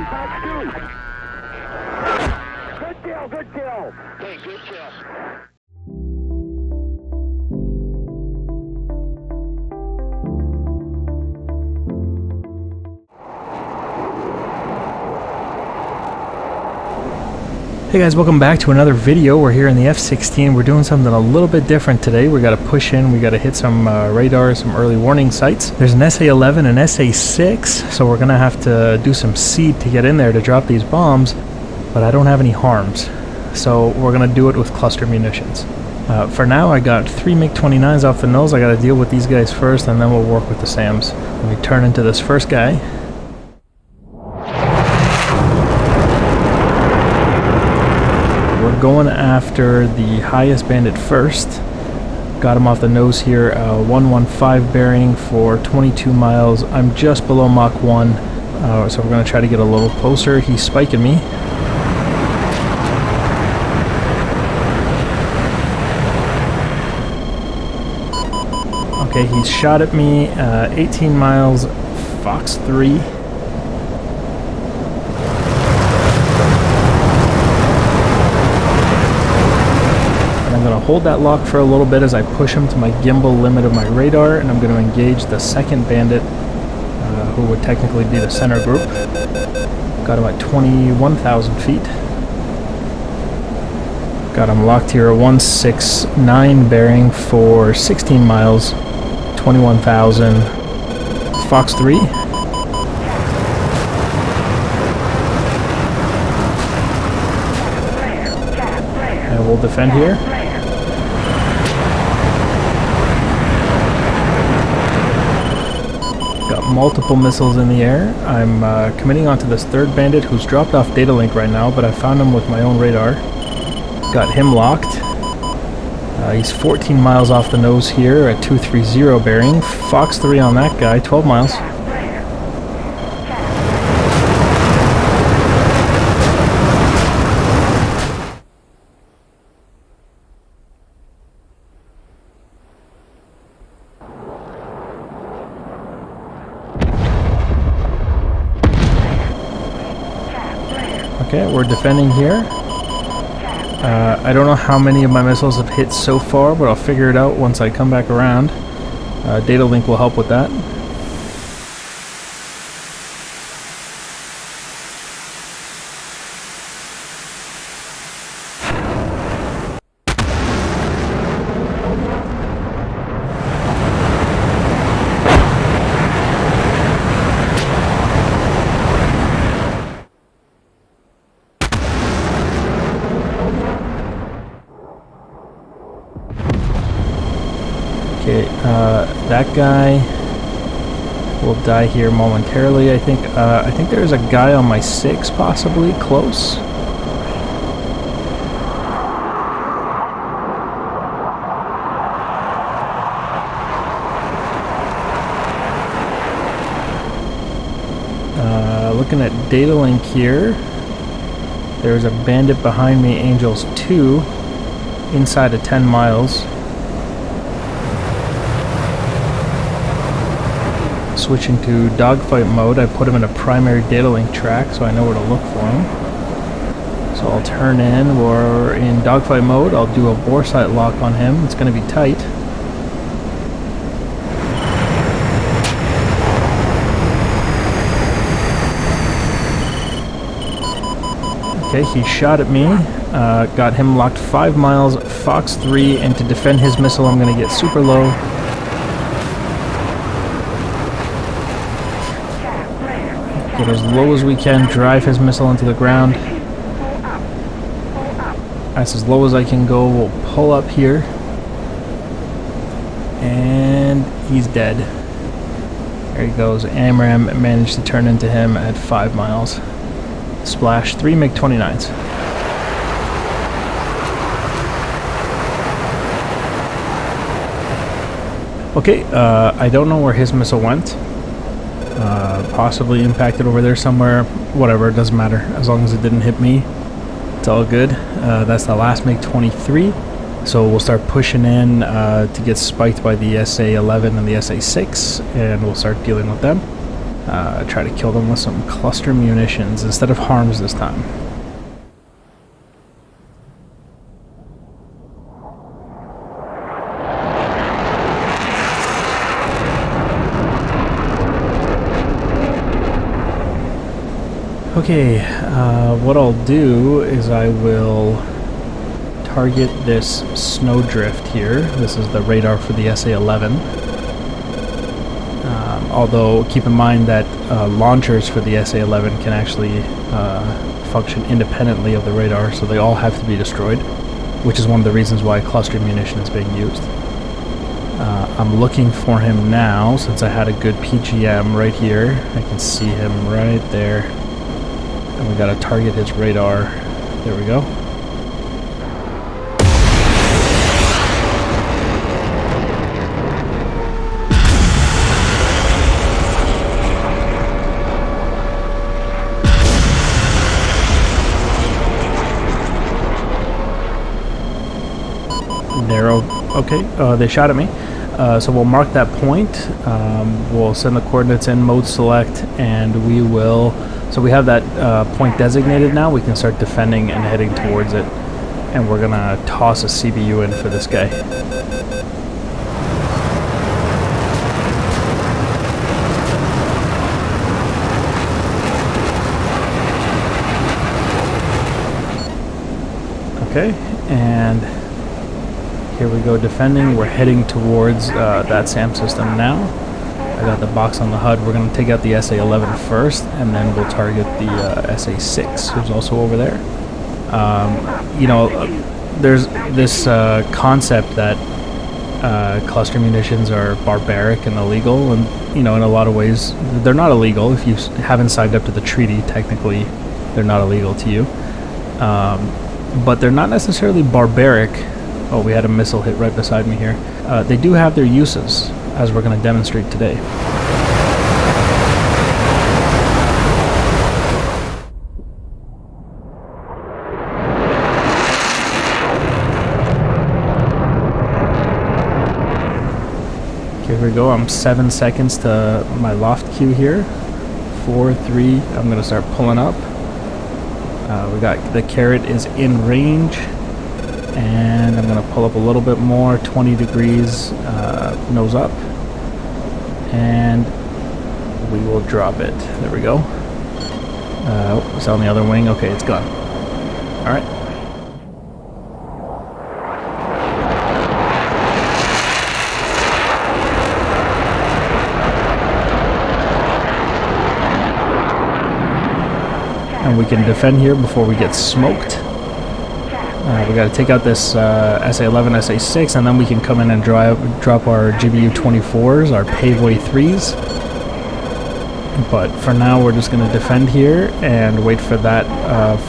Good kill, good kill. Hey, good kill. Hey guys, welcome back to another video. We're here in the F-16. We're doing something a little bit different today. We got to push in, we got to hit some radar, some early warning sites. There's an SA-11 and SA-6, so we're going to have to do some seed to get in there to drop these bombs, but I don't have any harms. So we're going to do it with cluster munitions. For now, I got 3 MiG-29s off the nose. I got to deal with these guys first, and then we'll work with the SAMs. Let me turn into this first guy. Going after the highest bandit first. Got him off the nose here, 115 bearing for 22 miles. I'm just below Mach 1, so we're going to try to get a little closer. He's spiking me. Okay, he's shot at me, 18 miles, Fox 3. Hold that lock for a little bit as I push him to my gimbal limit of my radar, and I'm going to engage the second bandit, who would technically be the center group. Got him at 21,000 feet. Got him locked here, a 169 bearing for 16 miles, 21,000, Fox 3. And we'll defend here. Multiple missiles in the air. I'm committing onto this third bandit who's dropped off data link right now, but I found him with my own radar. Got him locked. He's 14 miles off the nose here at 230 bearing. Fox 3 on that guy, 12 miles. Okay, we're defending here. I don't know how many of my missiles have hit so far, but I'll figure it out once I come back around. Data link will help with that. Okay, that guy will die here momentarily. I think there's a guy on my 6 possibly close. Looking at data link here, there's a bandit behind me, Angels 2, inside of 10 miles. Switching to dogfight mode, I put him in a primary data link track so I know where to look for him. So I'll turn in, we're in dogfight mode, I'll do a bore sight lock on him. It's going to be tight. Okay, he shot at me, got him locked 5 miles, Fox 3, and to defend his missile I'm going to get super low. Get as low as we can, drive his missile into the ground. That's as low as I can go. We'll pull up here. And he's dead. There he goes. AMRAAM managed to turn into him at 5 miles. Splash, 3 MiG-29s. Okay, I don't know where his missile went. Possibly impacted over there somewhere. Whatever, it doesn't matter. As long as it didn't hit me, it's all good. That's the last MiG-23. So we'll start pushing in to get spiked by the SA-11 and the SA-6, and we'll start dealing with them. Try to kill them with some cluster munitions instead of harms this time. Okay, what I'll do is I will target this snowdrift here. This is the radar for the SA-11. Although, keep in mind that launchers for the SA-11 can actually function independently of the radar, so they all have to be destroyed, which is one of the reasons why cluster munition is being used. I'm looking for him now, since I had a good PGM right here. I can see him right there. And we gotta target his radar. There we go. Okay, they shot at me. So we'll mark that point. We'll send the coordinates in, mode select, and we will... So we have that point designated now. We can start defending and heading towards it. And we're gonna toss a CBU in for this guy. Okay, and here we go defending. We're heading towards that SAM system now. I got the box on the HUD. We're going to take out the SA-11 first, and then we'll target the SA-6, who's also over there. You know, there's this concept that cluster munitions are barbaric and illegal, and, you know, in a lot of ways, they're not illegal. If you haven't signed up to the treaty, technically, they're not illegal to you. But they're not necessarily barbaric. Oh, we had a missile hit right beside me here. They do have their uses, as we're going to demonstrate today. Okay, here we go. I'm 7 seconds to my loft queue here. 4, 3. I'm going to start pulling up. We got the carrot is in range. And I'm going to pull up a little bit more, 20 degrees, nose up, and we will drop it. There we go. It's on the other wing. Okay, it's gone. All right. And we can defend here before we get smoked. We got to take out this SA-11, SA-6, and then we can come in and drop our GBU-24s, our Pavoy 3s. But for now, we're just going to defend here and wait for that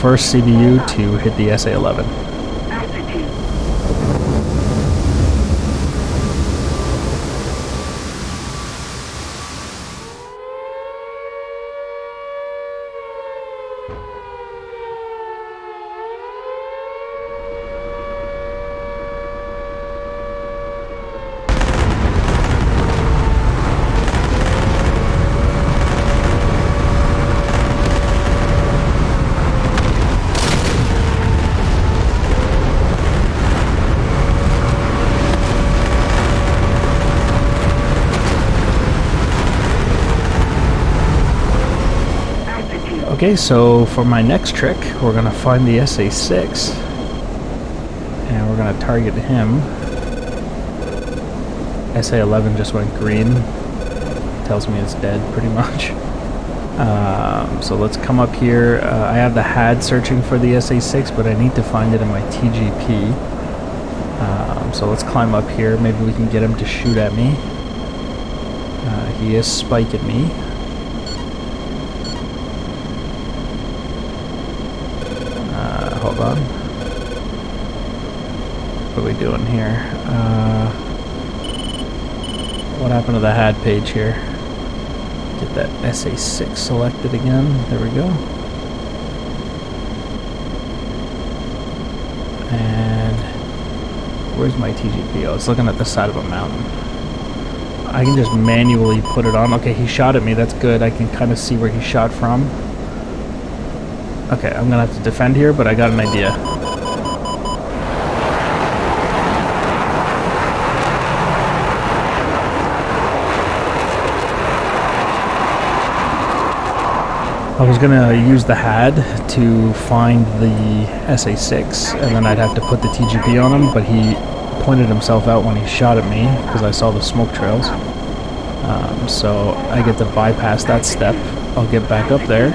first CBU to hit the SA-11. Okay, so for my next trick, we're going to find the SA-6, and we're going to target him. SA-11 just went green, tells me it's dead pretty much. So let's come up here. I have the HAD searching for the SA-6, but I need to find it in my TGP. So let's climb up here, maybe we can get him to shoot at me. He is spiking me. Hold on. What are we doing here? What happened to the HAD page here? Get that SA-6 selected again. There we go. And where's my TGP? Oh, it's looking at the side of a mountain. I can just manually put it on. Okay, he shot at me. That's good. I can kind of see where he shot from. Okay, I'm gonna have to defend here, but I got an idea. I was gonna use the HAD to find the SA6, and then I'd have to put the TGP on him, but he pointed himself out when he shot at me because I saw the smoke trails. So I get to bypass that step. I'll get back up there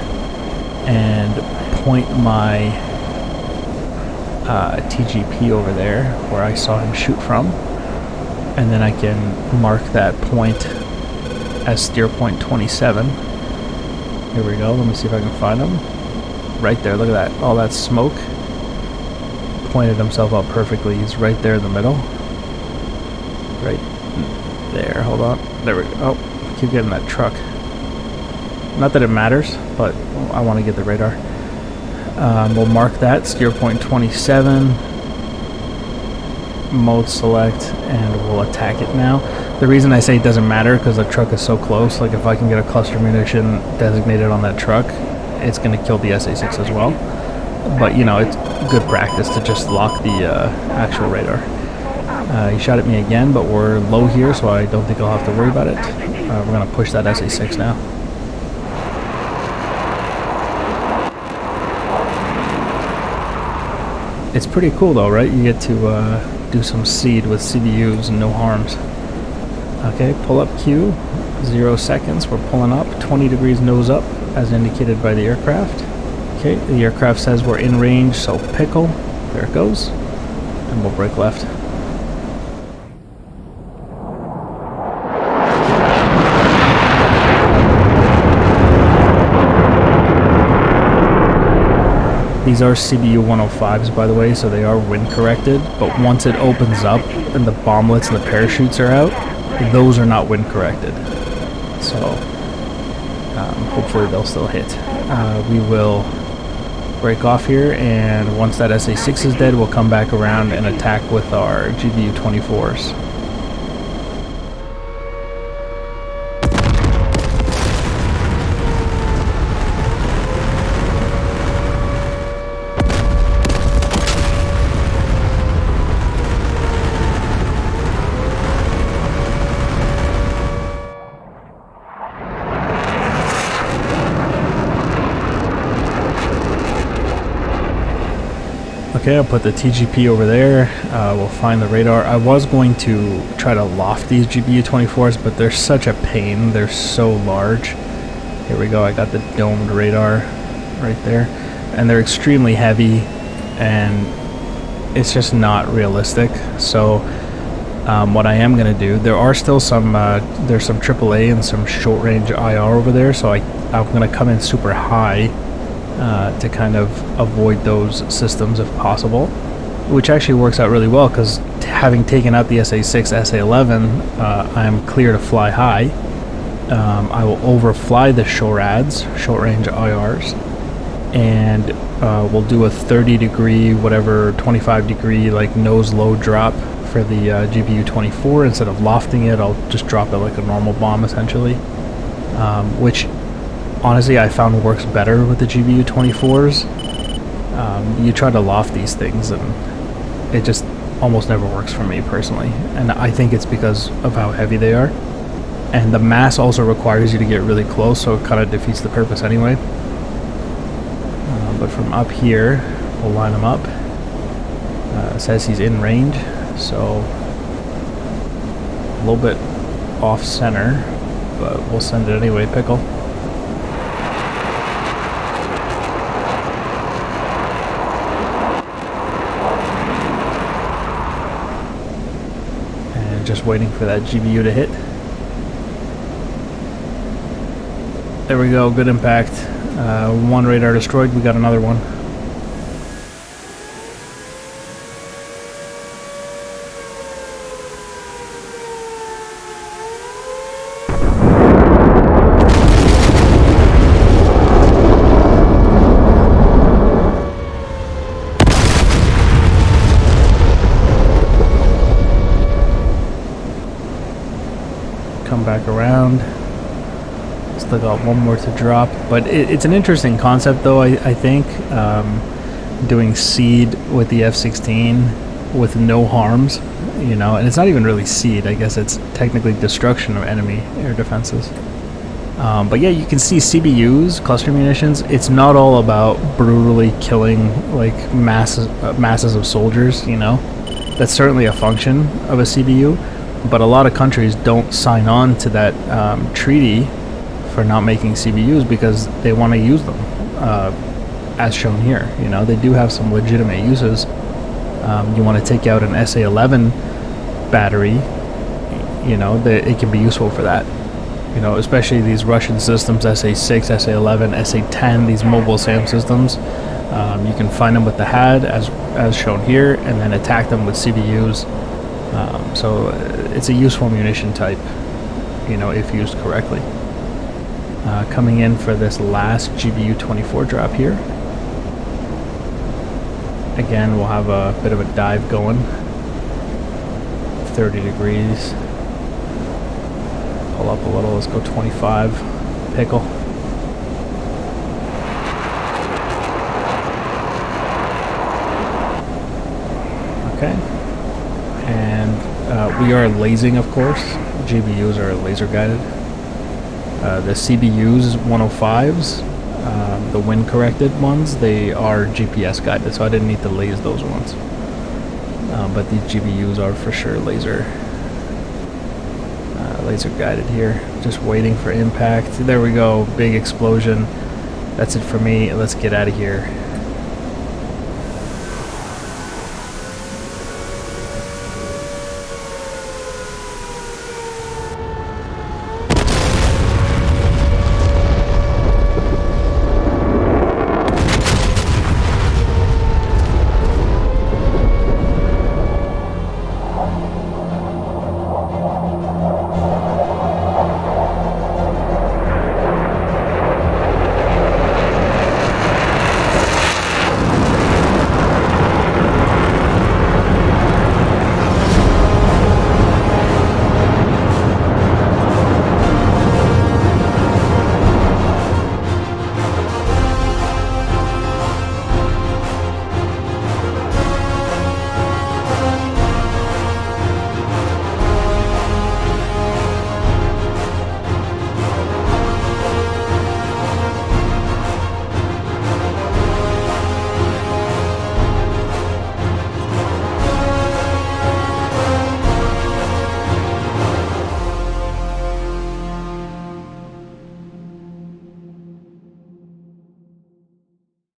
and point my TGP over there where I saw him shoot from, and then I can mark that point as steer point 27. Here we go. Let me see if I can find him. Right there. Look at that. All that smoke. Pointed himself out perfectly. He's right there in the middle. Right there. Hold on. There we go. Oh, keep getting that truck. Not that it matters, but I want to get the radar. We'll mark that. Steer point 27. Mode select, and we'll attack it now. The reason I say it doesn't matter because the truck is so close, like if I can get a cluster munition designated on that truck, it's going to kill the SA6 as well. But you know, it's good practice to just lock the actual radar. He shot at me again, but we're low here, so I don't think I'll have to worry about it. We're going to push that SA6 now. It's pretty cool though, right? You get to do some seed with CBUs and no harms. Okay, pull up Q, 0 seconds, we're pulling up, 20 degrees nose up, as indicated by the aircraft. Okay, the aircraft says we're in range, so pickle, there it goes, and we'll brake left. These are CBU 105s, by the way, so they are wind corrected, but once it opens up and the bomblets and the parachutes are out, those are not wind corrected. So hopefully they'll still hit. We will break off here, and once that SA6 is dead, we'll come back around and attack with our GBU 24s. Okay, I'll put the TGP over there. We'll find the radar. I was going to try to loft these GBU 24s, but they're such a pain. They're so large. Here we go. I got the domed radar right there. And they're extremely heavy, and it's just not realistic. So what I am going to do, there are still some, there's some AAA and some short-range IR over there, so I'm going to come in super high to kind of avoid those systems if possible, which actually works out really well because having taken out the SA6, SA11, I am clear to fly high. I will overfly the SHORADs, short-range IRs, and we'll do a 30 degree, whatever, 25 degree like nose low drop for the GBU 24. Instead of lofting it, I'll just drop it like a normal bomb essentially, which honestly I found works better with the GBU 24s. You try to loft these things and it just almost never works for me personally, and I think it's because of how heavy they are, and the mass also requires you to get really close, so it kind of defeats the purpose anyway. But from up here we'll line him up. It says he's in range, so a little bit off center, but we'll send it anyway. Pickle. Just waiting for that GBU to hit. There we go, good impact. One radar destroyed, we got another one. back around. Still got one more to drop, but it's an interesting concept though. I think doing seed with the F-16 with no harms, you know, and it's not even really seed. I guess it's technically destruction of enemy air defenses. But yeah, you can see CBUs, cluster munitions. It's not all about brutally killing like masses of soldiers, you know. That's certainly a function of a CBU, but a lot of countries don't sign on to that treaty for not making CBUs because they want to use them, as shown here. You know, they do have some legitimate uses. You want to take out an SA-11 battery, you know, it can be useful for that. You know, especially these Russian systems, SA-6, SA-11, SA-10, these mobile SAM systems. You can find them with the HAD, as shown here, and then attack them with CBUs. So it's a useful munition type, you know, if used correctly. Coming in for this last GBU-24 drop here. Again, we'll have a bit of a dive going. 30 degrees. Pull up a little, let's go 25. Pickle. Okay. And we are lasing, of course. GBUs are laser guided. The CBUs 105s, the wind corrected ones, they are GPS guided, so I didn't need to lase those ones. But these GBUs are for sure laser guided here. Just waiting for impact. There we go, big explosion. That's it for me. Let's get out of here.